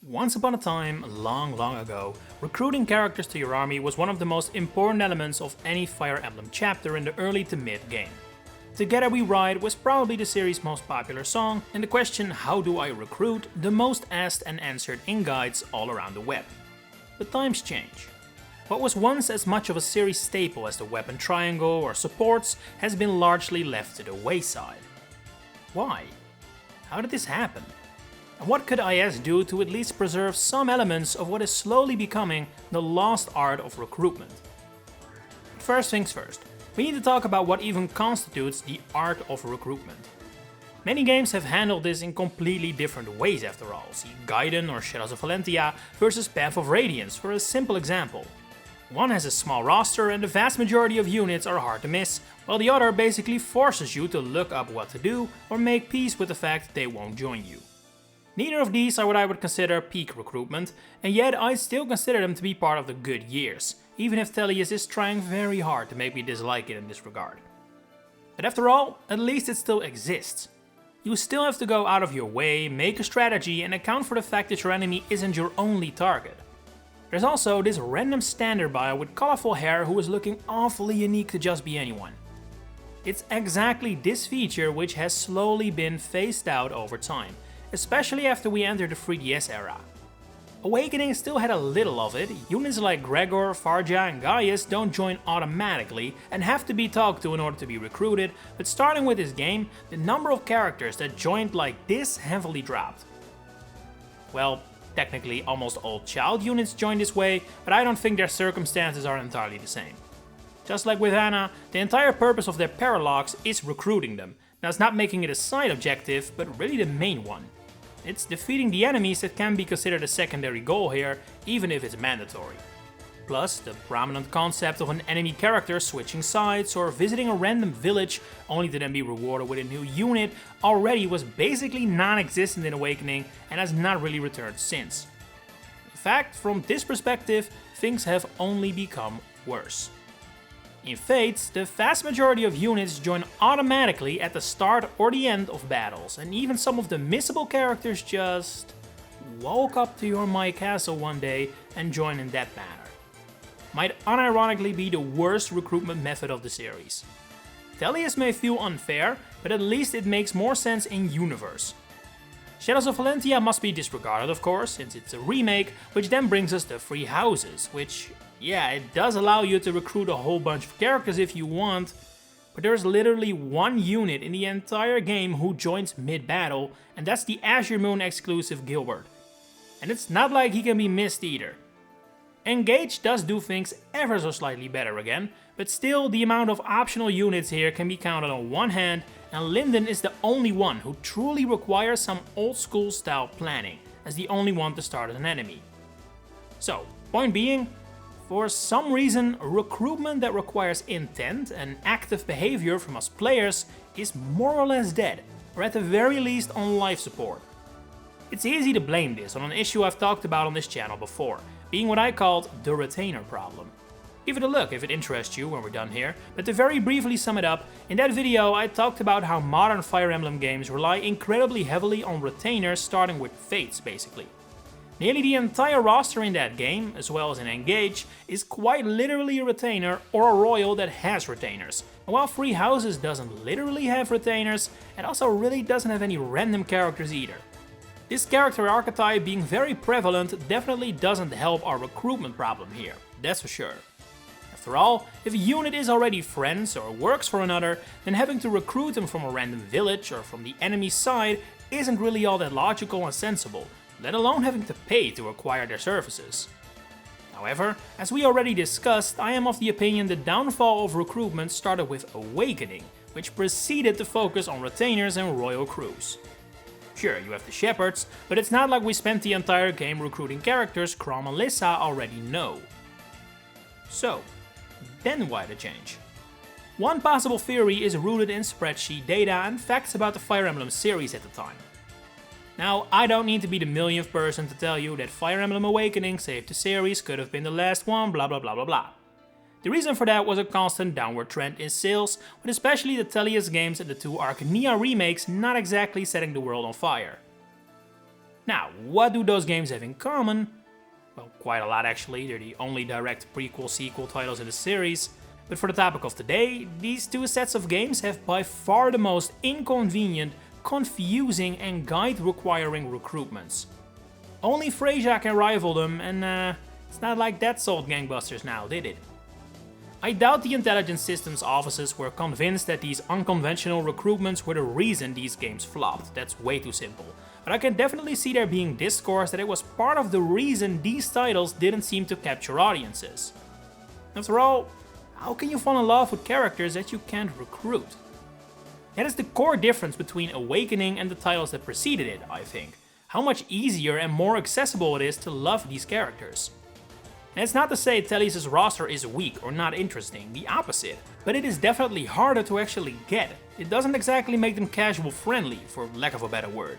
Once upon a time, long ago, recruiting characters to your army was one of the most important elements of any Fire Emblem chapter in the early to mid game. Together We Ride was probably the series' most popular song, and the question how do I recruit the most asked and answered in guides all around the web. But times change. What was once as much of a series staple as the weapon triangle or supports has been largely left to the wayside. Why? How did this happen? And what could IS do to at least preserve some elements of what is slowly becoming the lost art of recruitment? First things first, we need to talk about what even constitutes the art of recruitment. Many games have handled this in completely different ways after all, see Gaiden or Shadows of Valentia versus Path of Radiance for a simple example. One has a small roster and the vast majority of units are hard to miss, while the other basically forces you to look up what to do or make peace with the fact they won't join you. Neither of these are what I would consider peak recruitment, and yet I still consider them to be part of the good years, even if Tellius is trying very hard to make me dislike it in this regard. But after all, at least it still exists. You still have to go out of your way, make a strategy and account for the fact that your enemy isn't your only target. There's also this random standard bio with colorful hair who is looking awfully unique to just be anyone. It's exactly this feature which has slowly been phased out over time, especially after we entered the 3DS era. Awakening still had a little of it. Units like Gregor, Farja and Gaius don't join automatically and have to be talked to in order to be recruited, but starting with this game, the number of characters that joined like this heavily dropped. Well, technically almost all child units join this way, but I don't think their circumstances are entirely the same. Just like with Anna, the entire purpose of their paralogs is recruiting them. Now it's not making it a side objective, but really the main one. It's defeating the enemies that can be considered a secondary goal here, even if it's mandatory. Plus, the prominent concept of an enemy character switching sides or visiting a random village only to then be rewarded with a new unit already was basically non-existent in Awakening and has not really returned since. In fact, from this perspective, things have only become worse. In Fates, the vast majority of units join automatically at the start or the end of battles, and even some of the missable characters just woke up to your my castle one day and join in that manner. Might unironically be the worst recruitment method of the series. Tellius may feel unfair, but at least it makes more sense in universe. Shadows of Valentia must be disregarded of course, since it's a remake, which then brings us to Free Houses, which yeah, it does allow you to recruit a whole bunch of characters if you want, but there's literally one unit in the entire game who joins mid-battle, and that's the Azure Moon exclusive Gilbert. And it's not like he can be missed either. Engage does do things ever so slightly better again, but still the amount of optional units here can be counted on one hand, and Linden is the only one who truly requires some old school style planning, as the only one to start as an enemy. So, point being, for some reason, recruitment that requires intent and active behavior from us players is more or less dead, or at the very least on life support. It's easy to blame this on an issue I've talked about on this channel before, being what I called the retainer problem. Give it a look if it interests you when we're done here, but to very briefly sum it up, in that video I talked about how modern Fire Emblem games rely incredibly heavily on retainers, starting with Fates basically. Nearly the entire roster in that game, as well as in Engage, is quite literally a retainer or a royal that has retainers. And while Free Houses doesn't literally have retainers, it also really doesn't have any random characters either. This character archetype being very prevalent definitely doesn't help our recruitment problem here, that's for sure. After all, if a unit is already friends or works for another, then having to recruit them from a random village or from the enemy side isn't really all that logical and sensible, let alone having to pay to acquire their services. However, as we already discussed, I am of the opinion the downfall of recruitment started with Awakening, which proceeded to focus on retainers and royal crews. Sure, you have the shepherds, but it's not like we spent the entire game recruiting characters Chrom and Lissa already know. So, then why the change? One possible theory is rooted in spreadsheet data and facts about the Fire Emblem series at the time. Now, I don't need to be the millionth person to tell you that Fire Emblem Awakening saved the series, could have been the last one, blah blah blah blah blah. The reason for that was a constant downward trend in sales, with especially the Tellius games and the two Arcania remakes not exactly setting the world on fire. Now, what do those games have in common? Well, quite a lot actually, they're the only direct prequel-sequel titles in the series. But for the topic of today, these two sets of games have by far the most inconvenient, confusing and guide-requiring recruitments. Only Freyja can rival them, and it's not like that sold gangbusters now, did it? I doubt the intelligence systems offices were convinced that these unconventional recruitments were the reason these games flopped. That's way too simple. But I can definitely see there being discourse that it was part of the reason these titles didn't seem to capture audiences. After all, how can you fall in love with characters that you can't recruit? That is the core difference between Awakening and the titles that preceded it, I think. How much easier and more accessible it is to love these characters. And it's not to say Telly's roster is weak or not interesting, the opposite, but it is definitely harder to actually get. It doesn't exactly make them casual friendly, for lack of a better word.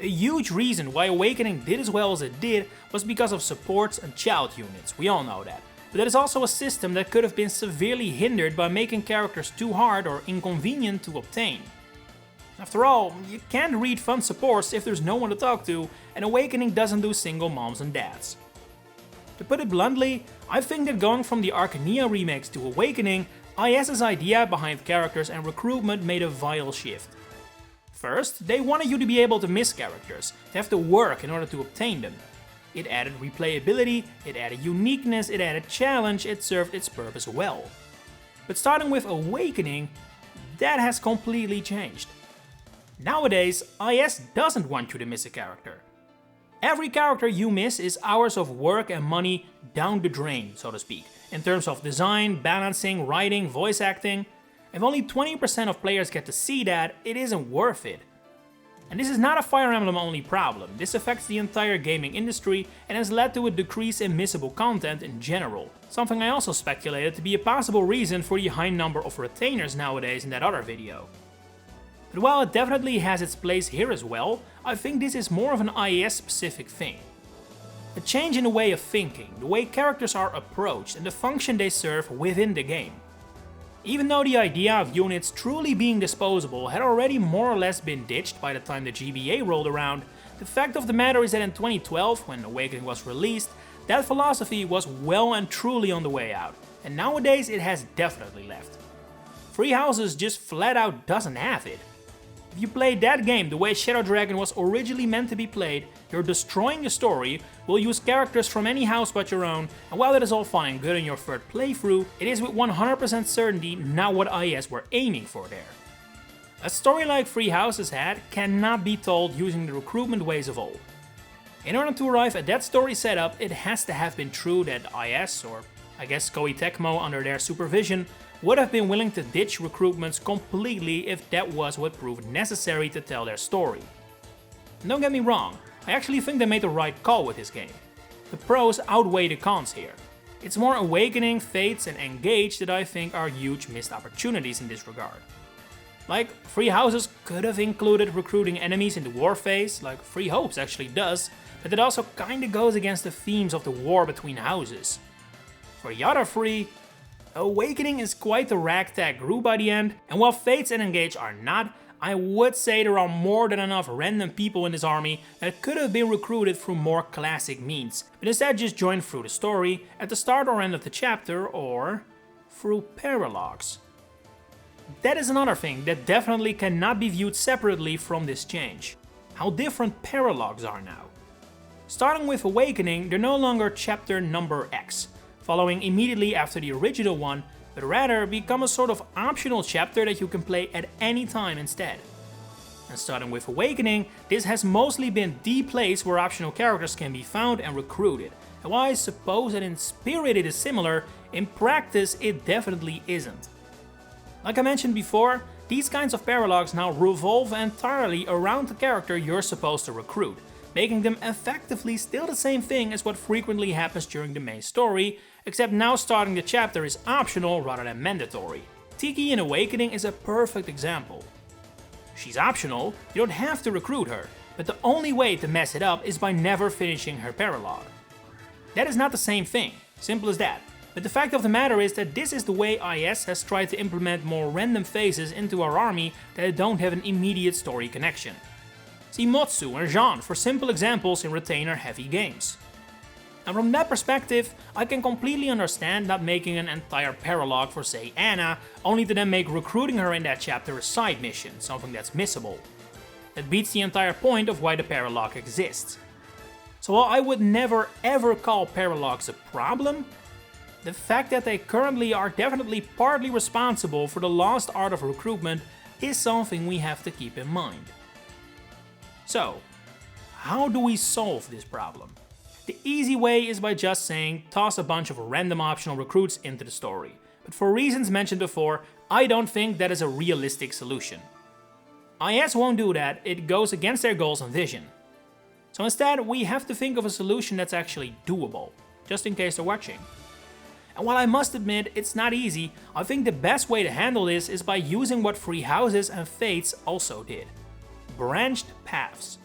A huge reason why Awakening did as well as it did was because of supports and child units, we all know that. But that is also a system that could have been severely hindered by making characters too hard or inconvenient to obtain. After all, you can't read fun supports if there's no one to talk to, and Awakening doesn't do single moms and dads. To put it bluntly, I think that going from the Arcania remakes to Awakening, IS's idea behind characters and recruitment made a vital shift. First, they wanted you to be able to miss characters, to have to work in order to obtain them. It added replayability, it added uniqueness, it added challenge, it served its purpose well. But starting with Awakening, that has completely changed. Nowadays, IS doesn't want you to miss a character. Every character you miss is hours of work and money down the drain, so to speak, in terms of design, balancing, writing, voice acting. If only 20% of players get to see that, it isn't worth it. And this is not a Fire Emblem only problem, this affects the entire gaming industry and has led to a decrease in missable content in general, something I also speculated to be a possible reason for the high number of retainers nowadays in that other video. But while it definitely has its place here as well, I think this is more of an IES specific thing. A change in the way of thinking, the way characters are approached and the function they serve within the game. Even though the idea of units truly being disposable had already more or less been ditched by the time the GBA rolled around, the fact of the matter is that in 2012, when Awakening was released, that philosophy was well and truly on the way out, and nowadays it has definitely left. Free Houses just flat out doesn't have it. If you play that game the way Shadow Dragon was originally meant to be played, you're destroying the story, will use characters from any house but your own, and while that is all fine and good in your third playthrough, it is with 100% certainty not what IS were aiming for there. A story like Free Houses had cannot be told using the recruitment ways of old. In order to arrive at that story setup, it has to have been true that IS, or I guess Koei Tecmo under their supervision, would have been willing to ditch recruitments completely if that was what proved necessary to tell their story. And don't get me wrong, I actually think they made the right call with this game. The pros outweigh the cons here. It's more Awakening, Fates and Engage that I think are huge missed opportunities in this regard. Like, Free Houses could have included recruiting enemies in the war phase, like Free Hopes actually does, but it also kinda goes against the themes of the war between houses. For the other three, Awakening is quite the ragtag group by the end, and while Fates and Engage are not, I would say there are more than enough random people in this army that could have been recruited through more classic means, but instead just joined through the story, at the start or end of the chapter, or through paralogs. That is another thing that definitely cannot be viewed separately from this change. How different paralogs are now. Starting with Awakening, they're no longer chapter number X, following immediately after the original one, but rather become a sort of optional chapter that you can play at any time instead. And starting with Awakening, this has mostly been the place where optional characters can be found and recruited, and while I suppose that in spirit it is similar, in practice it definitely isn't. Like I mentioned before, these kinds of paralogs now revolve entirely around the character you're supposed to recruit, making them effectively still the same thing as what frequently happens during the main story, except now starting the chapter is optional rather than mandatory. Tiki in Awakening is a perfect example. She's optional, you don't have to recruit her, but the only way to mess it up is by never finishing her paralogue. That is not the same thing, simple as that. But the fact of the matter is that this is the way IS has tried to implement more random phases into our army that don't have an immediate story connection. See Motsu and Jean for simple examples in retainer-heavy games. And from that perspective, I can completely understand not making an entire paralogue for, say, Anna, only to then make recruiting her in that chapter a side mission, something that's missable. That beats the entire point of why the paralogue exists. So while I would never ever call paralogues a problem, the fact that they currently are definitely partly responsible for the lost art of recruitment is something we have to keep in mind. So, how do we solve this problem? The easy way is by just saying toss a bunch of random optional recruits into the story, but for reasons mentioned before, I don't think that is a realistic solution. IS won't do that, it goes against their goals and vision. So instead, we have to think of a solution that's actually doable, just in case they're watching. And while I must admit it's not easy, I think the best way to handle this is by using what Free Houses and Fates also did. Branched paths.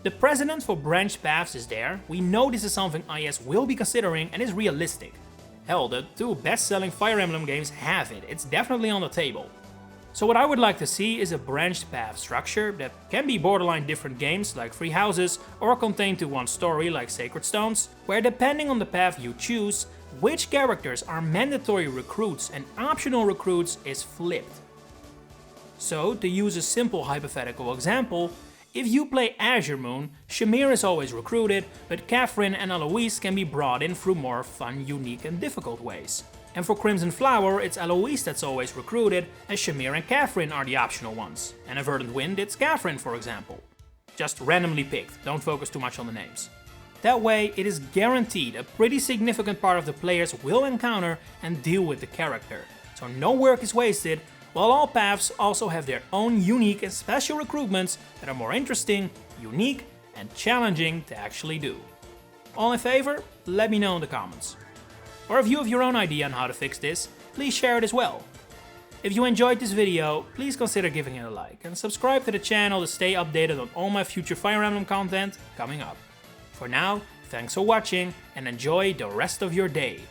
The precedent for branched paths is there, we know this is something IS will be considering and is realistic. Hell, the two best-selling Fire Emblem games have it, it's definitely on the table. So what I would like to see is a branched path structure that can be borderline different games like Free Houses or contained to one story like Sacred Stones, where depending on the path you choose, which characters are mandatory recruits and optional recruits is flipped. So, to use a simple hypothetical example, if you play Azure Moon, Shamir is always recruited, but Catherine and Eloise can be brought in through more fun, unique and difficult ways. And for Crimson Flower, it's Eloise that's always recruited, and Shamir and Catherine are the optional ones. And in Verdant Wind, it's Catherine, for example. Just randomly picked, don't focus too much on the names. That way, it is guaranteed a pretty significant part of the players will encounter and deal with the character, so no work is wasted, while all paths also have their own unique and special recruitments that are more interesting, unique, and challenging to actually do. All in favor? Let me know in the comments. Or if you have your own idea on how to fix this, please share it as well. If you enjoyed this video, please consider giving it a like and subscribe to the channel to stay updated on all my future Fire Emblem content coming up. For now, thanks for watching and enjoy the rest of your day.